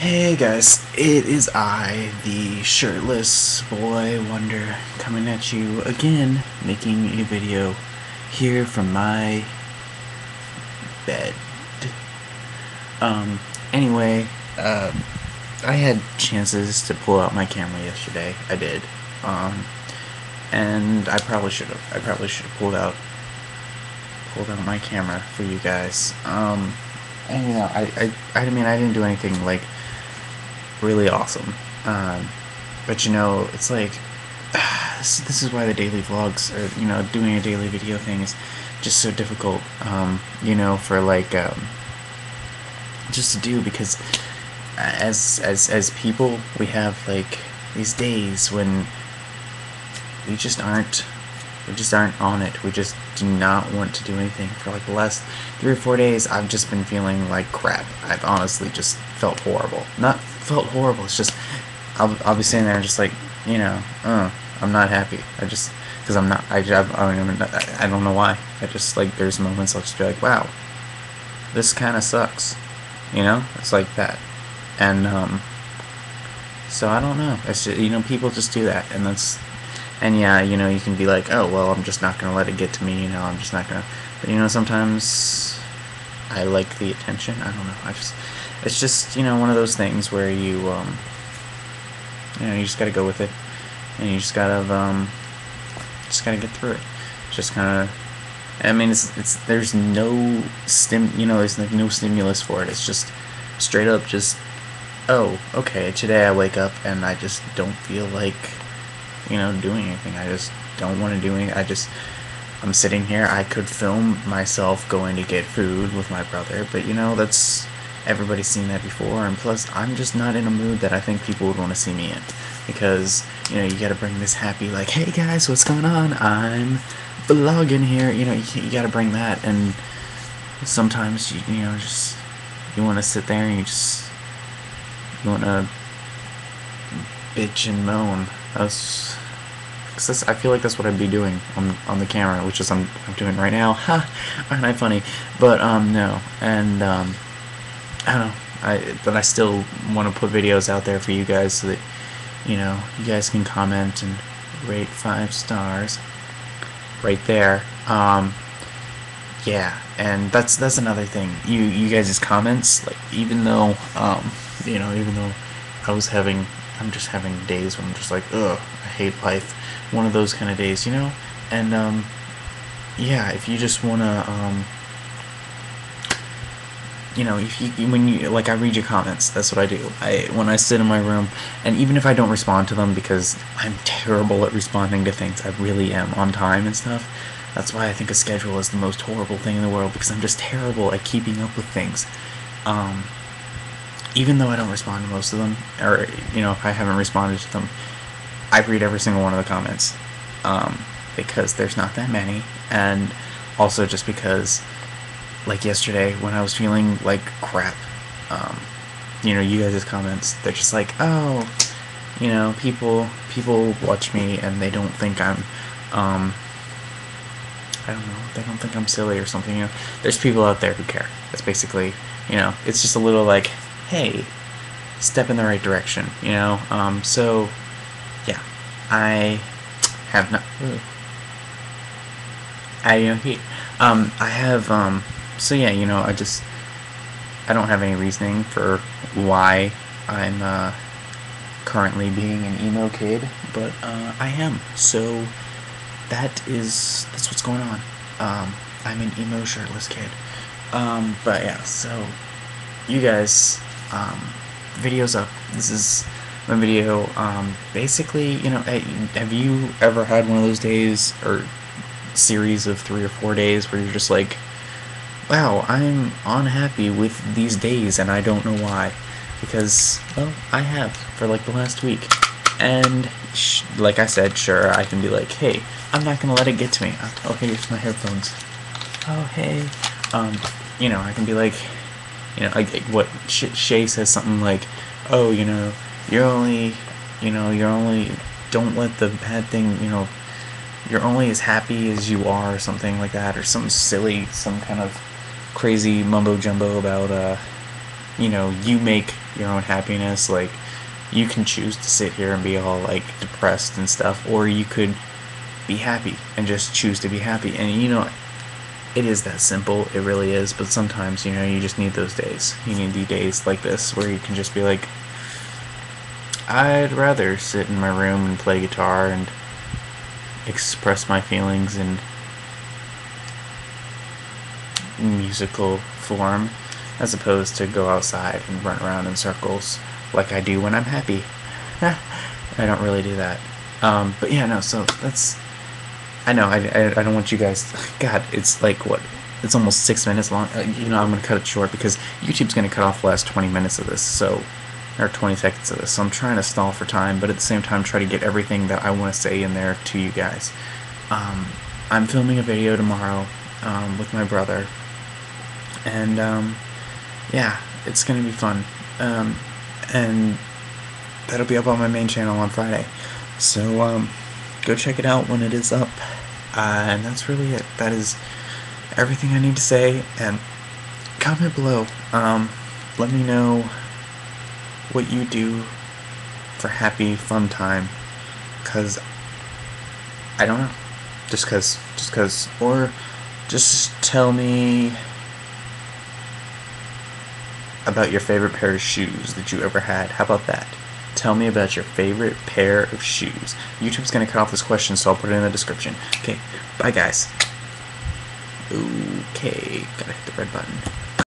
Hey guys, it is I, the shirtless boy wonder, coming at you again, making a video here from my bed. Anyway, I had chances to pull out my camera yesterday. I did. And I probably should have. I probably should have pulled out my camera for you guys. And I mean, I didn't do anything like really awesome. But it's like this is why the daily vlogs or doing a daily video thing is just so difficult. For like just to do because as people we have like these days when we just aren't on it. We just do not want to do anything. For like the last 3 or 4 days, I've just been feeling like crap. I've honestly just felt horrible. Not felt horrible. It's just I'll be sitting there just like I'm not happy. Because I'm not. I don't know why. I just like there's moments I'll just be like, wow, this kind of sucks. It's like that, and so I don't know. It's just, people just do that, and yeah, you can be like, oh, well, I'm just not going to let it get to me, I'm just not going to, but sometimes I like the attention, I don't know, it's just, one of those things where you just got to go with it, and you just got to get through it, just kind of, there's no there's like no stimulus for it, it's just straight up just, oh, okay, today I wake up and I just don't feel like doing anything. I just don't want to do anything. I'm sitting here. I could film myself going to get food with my brother, but that's, everybody's seen that before, and plus, I'm just not in a mood that I think people would want to see me in, because, you gotta bring this happy, like, hey guys, what's going on? I'm vlogging here, you gotta bring that, and sometimes, you want to sit there and you want to bitch and moan. I feel like that's what I'd be doing on the camera, which is I'm doing right now. Ha! Aren't I funny? But no, and I don't know. But I still want to put videos out there for you guys so that you guys can comment and rate 5 stars right there. Yeah, and that's another thing. You guys' comments, like even though even though I'm just having days when I'm just like, ugh, I hate life. One of those kind of days, And, yeah, if you just want to, when you, like, I read your comments, that's what I do. When I sit in my room, and even if I don't respond to them, because I'm terrible at responding to things, I really am, on time and stuff, that's why I think a schedule is the most horrible thing in the world, because I'm just terrible at keeping up with things. Even though I don't respond to most of them, or, if I haven't responded to them, I read every single one of the comments, because there's not that many, and also just because, like yesterday, when I was feeling like crap, you guys' comments, they're just like, oh, people watch me and they don't think I'm, I don't know, they don't think I'm silly or something, there's people out there who care. That's basically, it's just a little like, hey, step in the right direction, so, yeah, I have not, I have, so yeah, I don't have any reasoning for why I'm, currently being an emo kid, but, I am, so, that's what's going on, I'm an emo shirtless kid, but yeah, so, you guys, video's up. This is my video. Basically, have you ever had one of those days or series of 3 or 4 days where you're just like, wow, I'm unhappy with these days and I don't know why? Because, well, I have for like the last week. And like I said, sure, I can be like, hey, I'm not gonna let it get to me. Oh, here's my headphones. Oh, hey. I can be like, like what Shay says something like, oh, you're only, don't let the bad thing, you're only as happy as you are, or something like that, or something silly, some kind of crazy mumbo jumbo about you know, you make your own happiness. Like, you can choose to sit here and be all like depressed and stuff, or you could be happy and just choose to be happy. And you know, it is that simple. It really is. But sometimes, you know, you just need those days. You need the days like this where you can just be like, I'd rather sit in my room and play guitar and express my feelings in musical form, as opposed to go outside and run around in circles like I do when I'm happy. I don't really do that. But yeah, no, so that's... I know, I don't want you guys... God, it's like, what? It's almost 6 minutes long. You know, I'm going to cut it short because YouTube's going to cut off the last 20 minutes of this, so... or 20 seconds of this. So I'm trying to stall for time, but at the same time try to get everything that I want to say in there to you guys. I'm filming a video tomorrow with my brother. And, yeah, it's going to be fun. And that'll be up on my main channel on Friday. So, go check it out when it is up. And that's really it. That is everything I need to say. And comment below. Let me know what you do for happy, fun time. Cause I don't know. Just cause. Or just tell me about your favorite pair of shoes that you ever had. How about that? Tell me about your favorite pair of shoes. YouTube's gonna cut off this question, so I'll put it in the description. Okay, bye guys. Okay, gotta hit the red button.